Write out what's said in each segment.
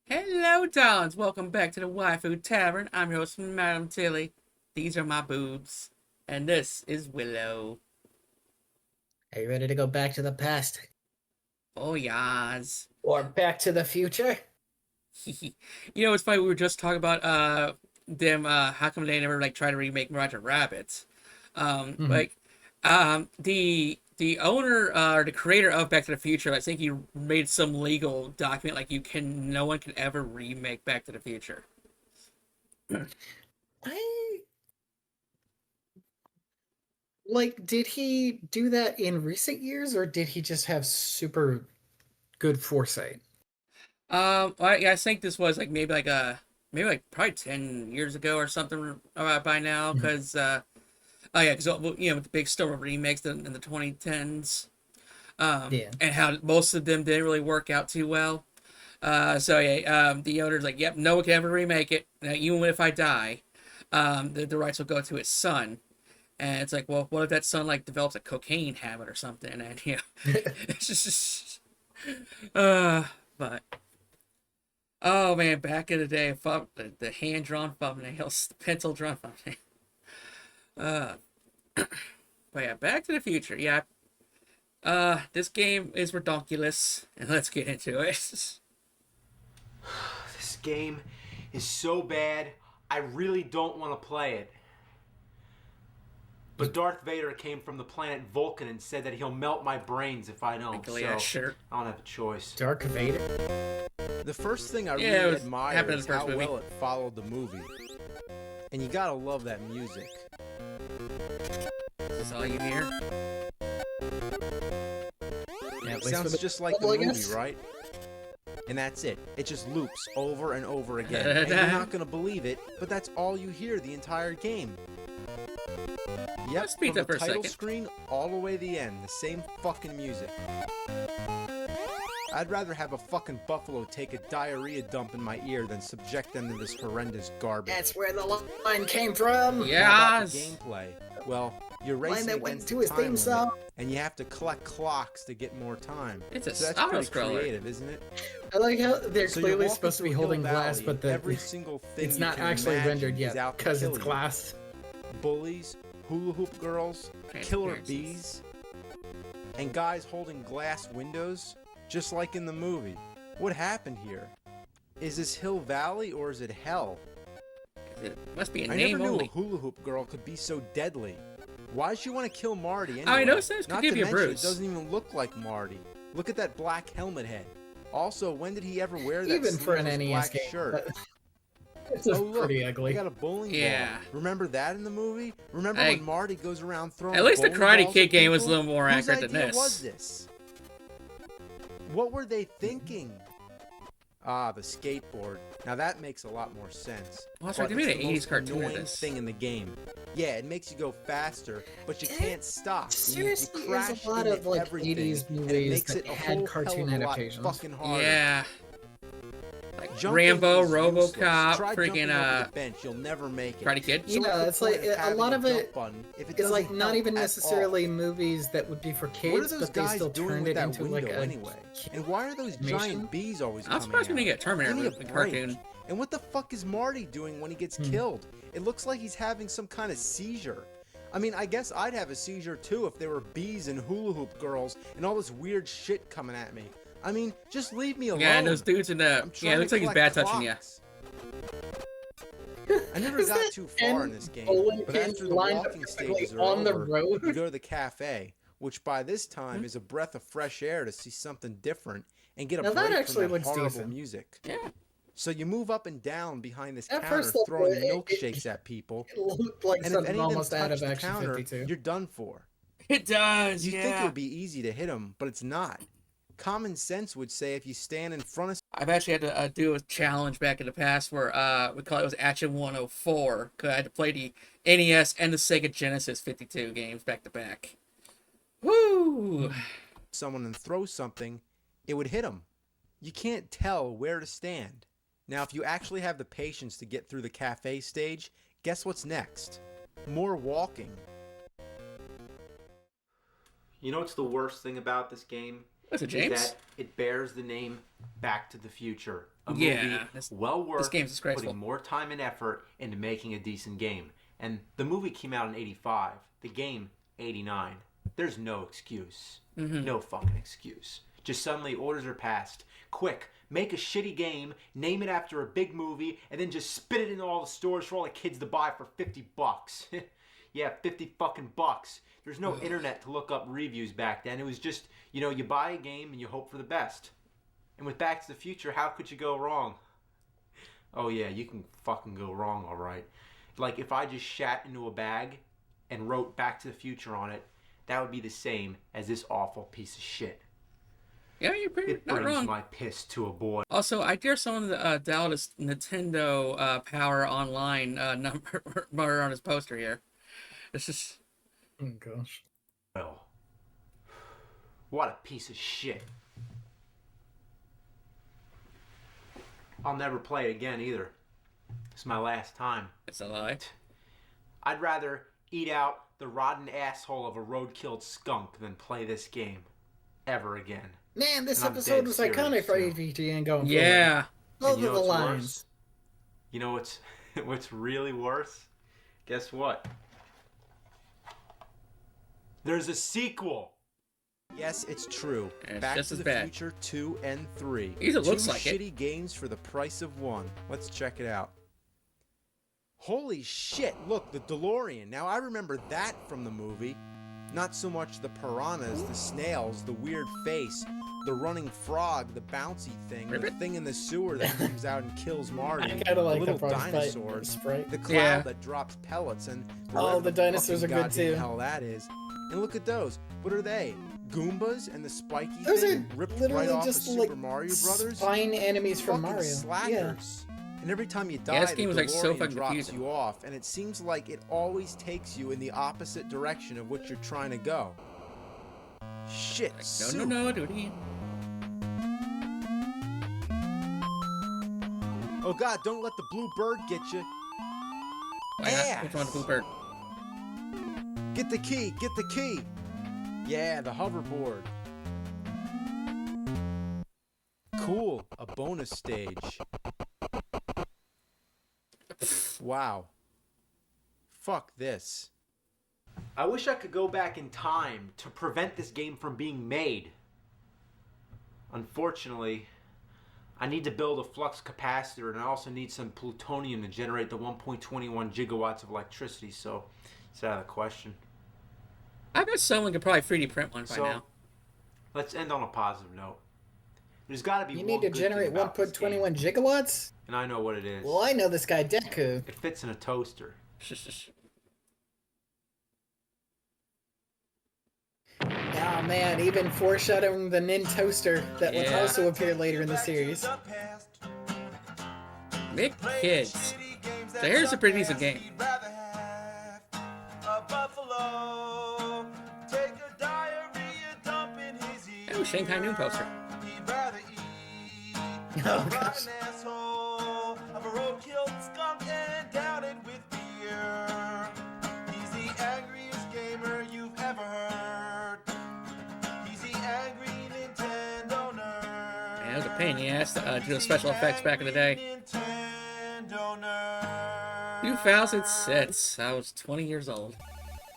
Hello, Dons. Welcome back to the Waifu Tavern. I'm your host, Madam Tilly. These are my boobs. And this is Willow. Are you ready to go back to the past? Oh, yas. Or back to the future? It's funny. We were just talking about them. How come they never try to remake Roger Rabbit? Mhm. Like, the owner or the creator of Back to the Future, I think he made some legal document no one can ever remake Back to the Future. I did he do that in recent years or did he just have super good foresight? I think this was maybe probably 10 years ago or something by now, Mhm. because oh yeah, because with the big storm of remakes in the 2010s, Yeah. and how most of them didn't really work out too well. So yeah, the owner's like, yep, no one can ever remake it, even if I die. The rights will go to his son. And it's like, well, what if that son develops a cocaine habit or something? And it's just uh, but oh man, back in the day, the hand drawn thumbnails, the pencil drawn thumbnails. Uh, but yeah, Back to the Future. Yeah. This game is redonkulous, and let's get into it. This game is so bad, I really don't want to play it. But Darth Vader came from the planet Vulcan and said that he'll melt my brains if I don't, Michael, so yeah, sure. I don't have a choice. Dark Vader? The first thing I Yeah, it really was admire happened in is the first how movie. well it followed the movie. And you gotta love that music. Is this all you hear? Yeah, at least for Sounds the just like the I movie, guess. right? And that's it. It just loops over and over again. And you're not gonna believe it, but that's all you hear the entire game. Yep, Let's speed from up for the a title second. screen all the way to the end, the same fucking music. I'd rather have a fucking buffalo take a diarrhea dump in my ear than subject them to this horrendous garbage. That's where the line came from. Yeah. How about the Yes. gameplay? Well, you're Line racing that went against to the his time theme limit, song. and you have to collect clocks to get more time. It's a So that's auto pretty scroller. creative, isn't it? I like how they're So you're clearly walking supposed to be through a holding hill glass, valley, but and every single thing it's you not can actually imagine rendered is yet out to because kill it's you. glass. Bullies, hula hoop girls, killer Transparencies. bees, and guys holding glass windows, just like in the movie. What happened here? Is this Hill Valley or is it hell? It must be a I name never knew only. a hula hoop girl could be so deadly. Why'd she want to kill Marty anyway? I know this could Not give to you a mention, bruise. it doesn't even look like Marty. Look at that black helmet head. Also, when did he ever wear that Even for an sleeveless NES black game. shirt? It's Oh look, pretty I ugly. got a bowling Yeah. ball. Remember that in the movie? Remember Hey, when Marty goes around throwing at least the bowling Karate balls Kid at game was a people? little more Whose accurate than idea this. was this? What were they thinking? Ah, the skateboard. Now that makes a lot more sense. Well, that's But right, they made it's an the 80s most cartoon of annoying this. thing in the game. Yeah, it makes you go faster, but you It can't stop. seriously you is crash a lot into of like everything, 80s and it movies makes that it a had whole cartoon hell of a lot adaptations. fucking harder. Yeah. Like Jumping Rambo, is useless. RoboCop, Try freaking jumping over the bench, you'll never make it. Karate Kid. You know, what's the it's like point of a having lot of jump it button if it is like doesn't not help even at necessarily all? movies that would be for What are kids, those but they guys still doing turned with it that into window like a anyway? And why are those animation? giant bees always I'm coming surprised we didn't out? get Terminator Give me a with the break. cartoon. And what the fuck is Marty doing when he gets killed? It looks like he's having some kind of seizure. I mean, I guess I'd have a seizure too if there were bees and hula hoop girls and all this weird shit coming at me. I mean, just leave me alone. Yeah, and those dudes in the I'm yeah, it trying looks to like he's collect bad touching you. clocks. I never Is got that too far in end this game, bowling but pins after the lined up walking perfectly stages are on the over, road? you go to the cafe, which by this time is a breath of fresh air to see something different and get a Now that break actually from that looks horrible decent. music. Yeah. So you move up and down behind this At counter first look, throwing it milkshakes at people, looked like and if something any of them almost out touch of the Action counter, 52. you're done for. It does, You think it yeah. would be easy to hit them, but it's not. Common sense would say if you stand in front of I've actually had to do a challenge back in the past where we call it was Action 104 because I had to play the NES and the Sega Genesis 52 games back to back. Woo! someone and throw something, it would hit them. You can't tell where to stand. Now, if you actually have the patience to get through the cafe stage, guess what's next? More walking. You know what's the worst thing about this game? What's it, is James? that it bears the name Back to the Future. A Yeah, movie well worth game's disgraceful. putting more time and effort into making a decent game. And the movie came out in 85, the game 89. There's no excuse. No fucking excuse. Just suddenly orders are passed. Quick, make a shitty game, name it after a big movie, and then just spit it into all the stores for all the kids to buy for $50. Yeah, 50 fucking bucks. There's no internet to look up reviews back then. It was just, you buy a game and you hope for the best. And with Back to the Future, how could you go wrong? Oh yeah, you can fucking go wrong, alright. Like, if I just shat into a bag and wrote Back to the Future on it, that would be the same as this awful piece of shit. Yeah, you're pretty It not brings wrong. my piss to a boil. Also, I dare someone to doubt his Nintendo Power Online number on his poster here. It's just... Oh gosh. What a piece of shit. I'll never play it again either. It's my last time. It's a lie. I'd rather eat out the rotten asshole of a road-killed skunk than play this game ever again. Man, this And I'm episode dead was serious, iconic for too. AVGN going forward. Yeah. Both And you of know the what's lines. worse? You know what's really worse? Guess what? There's a sequel. Yes, it's true. And it's Back just to as the bad. Future 2 and 3. At least it looks Two like it. shitty games for the price of one. Let's check it out. Holy shit, look, the DeLorean. Now I remember that from the movie. Not so much the piranhas, the snails, the weird face, the running frog, the bouncy thing, the Ribbit? thing in the sewer that comes out and kills Marty, I kind of like the the little frog fight dinosaurs, sprite. the cloud Yeah. that drops pellets, and Oh, whatever the dinosaurs fucking are good, goddamn too. hell that is. And look at those. What are they? Goombas and the spiky Those thing are ripped literally right off just of like Super Mario Brothers? spine enemies from Fucking Mario. Yeah. slackers. And every time you die, this game the was, like, so DeLorean fucking drops confusing. you off, and it seems like it always takes you in the opposite direction of what you're trying to go. Shit, Like, no, do it again. Oh god, don't let the blue bird get you. Why not? Which one's Blue Bird? Get the key, get the key. Yeah, the hoverboard. Cool, a bonus stage. Wow. Fuck this. I wish I could go back in time to prevent this game from being made. Unfortunately, I need to build a flux capacitor, and I also need some plutonium to generate the 1.21 gigawatts of electricity, so it's out of the question. I bet someone could probably 3D print one by So, now. let's end on a positive note. There's got to be You one need to good generate thing about this game, 1.21 gigawatts? and I know what it is. Well, I know this guy Deku. It fits in a toaster. Oh man, even foreshadowing the Nin toaster that would Yeah. also appear later in the series. MCkids. So here's a pretty decent game. Oh, Shanghai Noon poster. Oh gosh. Man, it was a pain in the ass to do the special effects back in the day. 2006. I was 20 years old.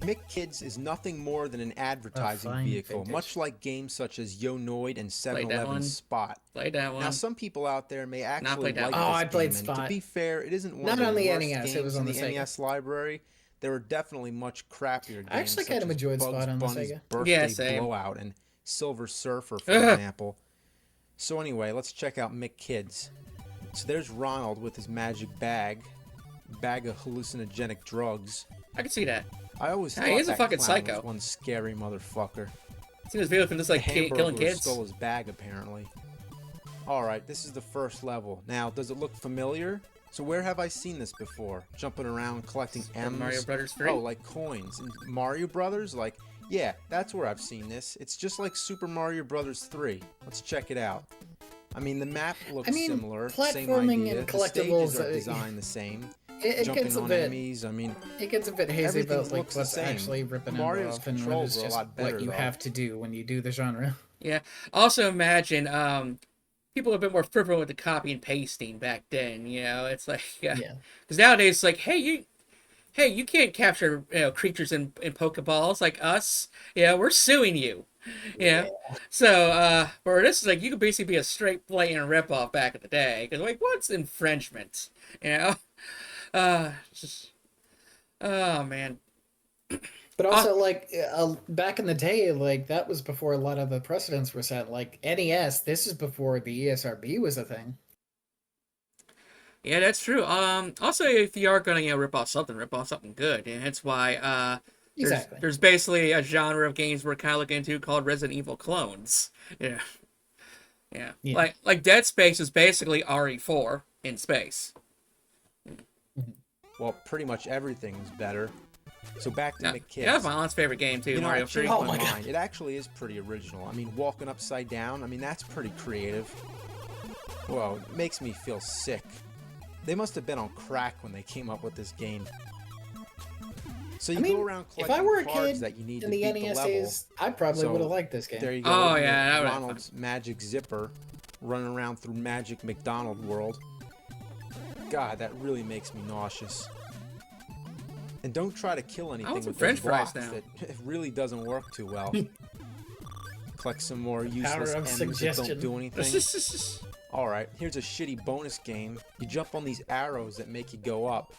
MCkids is nothing more than an advertising fine vehicle, vintage. much like games such as Yo Noid and Played that 7-Eleven one. Spot. Played that one. Now, some people out there may actually played that like one. this Oh, I played game, and Spot. to be fair, it isn't one Not of the on the worst NES, it games was on in the the Sega. NES library. There were definitely much crappier games. I actually such kind of as enjoyed Bugs Spot on the Bunny's Sega. Birthday Yeah, same. Blowout and Silver Surfer, for Ugh. example. So anyway, let's check out MCkids. So there's Ronald with his magic bag of hallucinogenic drugs. I can see that. I always Yeah, thought he is a that fucking clown psycho. was one scary motherfucker. Seen this video of him just like The killing Hamburglar kids. stole his bag, apparently. Alright, this is the first level. Now, does it look familiar? So where have I seen this before? Jumping around, collecting M's? Mario Brothers 3? Oh, like coins. And Mario Brothers? Like, yeah, that's where I've seen this. It's just like Super Mario Brothers 3. Let's check it out. I mean, the map looks I mean, similar. Same platforming idea. and The stages collectibles, are designed the same. It jumping gets a on bit. enemies. I mean, It gets a bit hazy everything about like looks the what's same. actually ripping it Mario's off and what controls is are a just lot better, what you though. have to do when you do the genre. Yeah. Also imagine people have been more frivolous with the copy and pasting back then. You know, it's like Yeah. because nowadays it's like, hey, you can't capture creatures in Pokeballs like us. Yeah, we're suing you. Yeah. So for this, like you could basically be a straight blatant ripoff back in the day. Because like, what's infringement? You know. Just oh man. But Uh, also, like back in the day, like that was before a lot of the precedents were set. Like NES, this is before the ESRB was a thing. Yeah, that's true. Also, if you are gonna rip off something good, and that's why Exactly. there's basically a genre of games we're kind of looking into called Resident Evil clones. Yeah, yeah. Yeah. Like Dead Space is basically RE4 in space. Well, pretty much everything's better. So back to Yeah, McKids. yeah, that's my aunt's favorite game too, You know, I Mario changed 3. Oh my my God. mind. It actually is pretty original. I mean, walking upside down, I mean, that's pretty creative. Whoa, it makes me feel sick. They must have been on crack when they came up with this game. So you go around if collecting I were a cards kid that you need in to the beat the NES level. days, I probably So, would have liked this game. There you go. Oh, you yeah, know, that would've Ronald's Magic Zipper running around through Magic McDonald World. God, that really makes me nauseous. And don't try to kill anything want some with those French fries blocks. now. It really doesn't work too well. Collect some more useless of M's that don't suggestion. do anything. Alright, here's a shitty bonus game. You jump on these arrows that make you go up.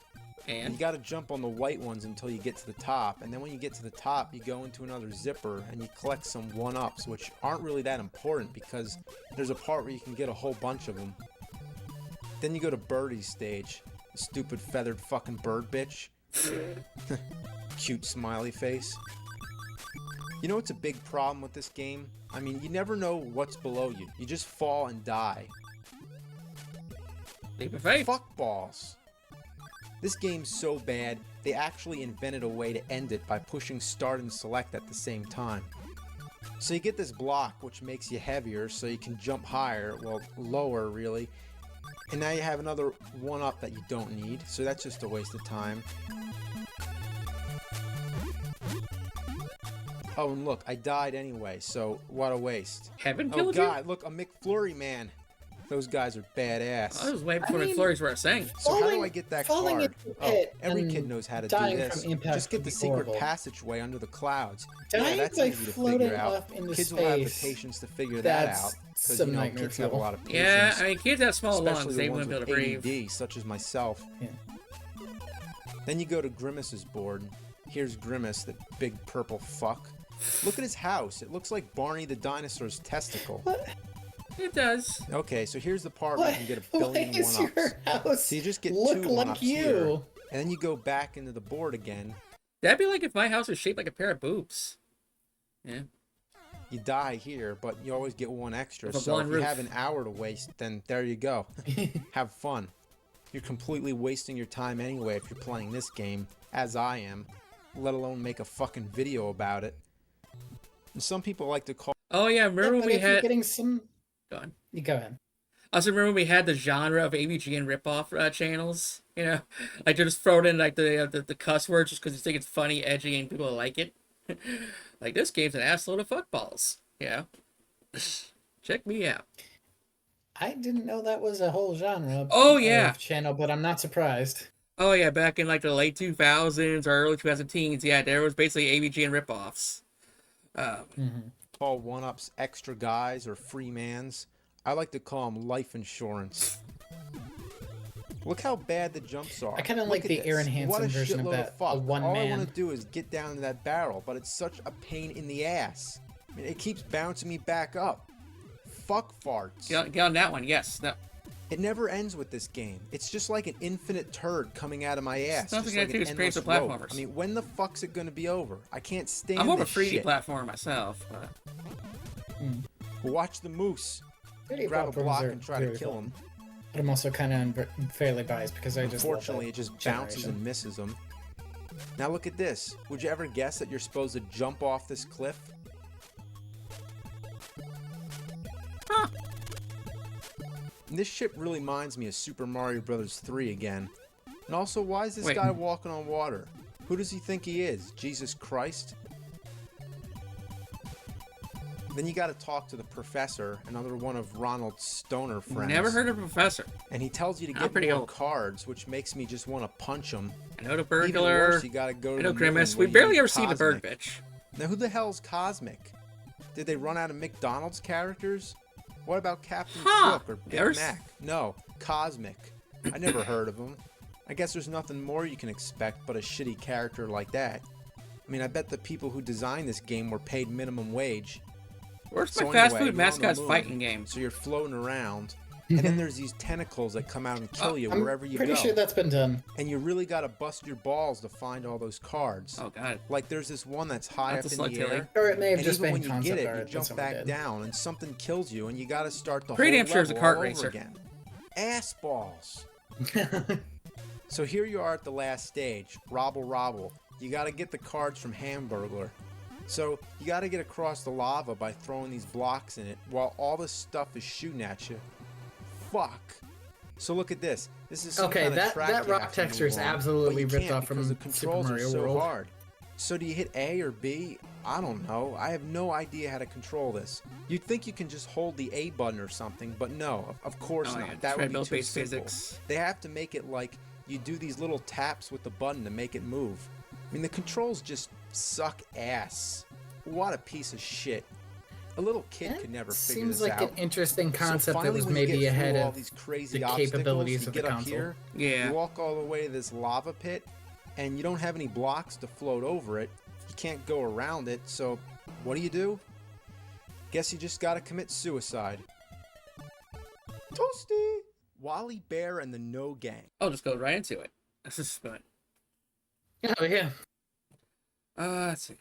And You gotta jump on the white ones until you get to the top, and then when you get to the top, you go into another zipper and you collect some 1-ups, which aren't really that important because there's a part where you can get a whole bunch of them. Then you go to Birdie's stage. Stupid feathered fucking bird bitch. Cute smiley face. You know what's a big problem with this game? I mean, you never know what's below you. You just fall and die. leap of faith. Fuck balls. This game's so bad, they actually invented a way to end it by pushing start and select at the same time. So you get this block, which makes you heavier, so you can jump higher, well, lower really. And now you have another 1-up that you don't need, so that's just a waste of time. Oh, and look, I died anyway, so what a waste. Heaven Oh killed you? god, look, a McFlurry man. Those guys are badass. I was way before the mean, flurries were a thing. So how do falling- I get that falling card? into the Oh, pit every and kid knows how to do dying this. from impact Just get would the be secret horrible. passageway under the clouds. Dying that's by easy to floating figure out. off into Kids will have the space, patience to figure that that's out. Because, some you know, nightmare kids have a fuel. lot of patience. Yeah, I mean, kids have small especially lungs; the they ones wouldn't be able to with breathe. ADD, such as myself. Yeah. Then you go to Grimace's board. Here's Grimace, that big purple fuck. Look at his house. It looks like Barney the dinosaur's testicle. It does. Okay, so here's the part where you can get a billion Why does your 1-ups. house So you just get look 2 like 1-ups you? here, and then you go back into the board again. That'd be like if my house was shaped like a pair of boobs. Yeah. You die here, but you always get 1 extra. With a So if blonde you roof. have an hour to waste, then there you go. Have fun. You're completely wasting your time anyway if you're playing this game, as I am, let alone make a fucking video about it. And some people like to call Oh yeah, remember Yeah, when but we if you're had? getting some, Go on. you go ahead. I also remember when we had the genre of AVGN ripoff channels. You know, like they just throw it in like the cuss words just because you think it's funny, edgy, and people like it. Like this game's an assload of fuckballs. Yeah. Check me out. I didn't know that was a whole genre. Oh, yeah. Of channel, but I'm not surprised. Oh yeah, back in like the late 2000s or early 2010s, yeah, there was basically AVGN ripoffs. call 1-ups extra guys or free mans. I like to call them life insurance. Look how bad the jumps are. I kinda Look like at the this. Aaron Hansen What a version of shitload that, a fuck. one All I man. want to do is get down to that barrel, but it's such a pain in the ass. I mean, it keeps bouncing me back up. Fuck farts. Get on that one, yes. No. It never ends with this game. It's just like an infinite turd coming out of my ass. Nothing Just I like do an is praise endless the rope. platformers. I mean, when the fuck's it gonna be over? I can't stand I'm more of a this 3D shit. platformer myself. But... Watch the moose. 3D Grab a platforms block are and try to very kill fun. him. But I'm also kind of unfairly biased because I just love Unfortunately, that it just bounces generation. and misses them. Now look at this. Would you ever guess that you're supposed to jump off this cliff? And this shit really reminds me of Super Mario Bros. 3 again. And also, why is this Wait. guy walking on water? Who does he think he is? Jesus Christ? Then you got to talk to the professor, another one of Ronald's stoner friends. Never heard of Professor. And he tells you to I'm get pretty more old. cards, which makes me just want to punch him. I know the Even burglar. worse, you got to go to I know the moon Grimace. where We you barely meet ever see the bird Cosmic. bitch. Now, who the hell's Cosmic? Did they run out of McDonald's characters? What about Captain Cook or Big There's- Mac? No, Cosmic. I never heard of him. I guess there's nothing more you can expect but a shitty character like that. I mean, I bet the people who designed this game were paid minimum wage. Where's So my fast anyway, food you're on the mascot's moon, fighting game? So you're floating around, and then there's these tentacles that come out and kill you I'm wherever you pretty go. sure that's been done. And you really got to bust your balls to find all those cards. Oh god. Like there's this one that's high That's up a in slug the tilly. air. Or it may have And just even been when you concept get it, art you that jump someone back did. down and something kills you, and you got to start the Pretty whole damn sure it's a level kart all racer. over again. Ass balls. So here you are at the last stage, Robble Robble. You got to get the cards from Hamburglar. So you got to get across the lava by throwing these blocks in it while all this stuff is shooting at you. Fuck. So look at this. This is some Okay, kind of that- track that you rock have to texture move is on, absolutely but you ripped can't off from because the Super controls Mario are so World. hard. So do you hit A or B? I don't know. I have no idea how to control this. You'd think you can just hold the A button or something, but no, of course Oh, not. yeah, That would be too treadmill-based simple. physics. They have to make it like you do these little taps with the button to make it move. I mean, the controls just suck ass. What a piece of shit. A little kid could never figure Seems this like out. an interesting So concept that finally, was when you maybe get ahead through all of these crazy the obstacles, capabilities you of get the up console. here, Yeah. you walk all the way to this lava pit, and you don't have any blocks to float over it. You can't go around it, so what do? Guess you just gotta commit suicide. Toasty! Wally Bear and the No Gang. I'll just go right into it. This is fun. Oh yeah, Let's see.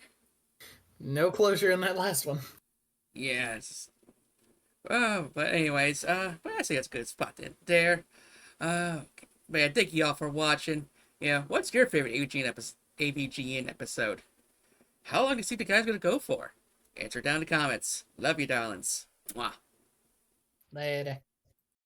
no closure in that last one. Yeah, it's just... but anyways, but I say that's a good spot there. But yeah, thank you all for watching. Yeah, what's your favorite AVGN episode? How long do you think the guy's gonna go for? Answer down in the comments. Love you, darlings. Mwah. Later.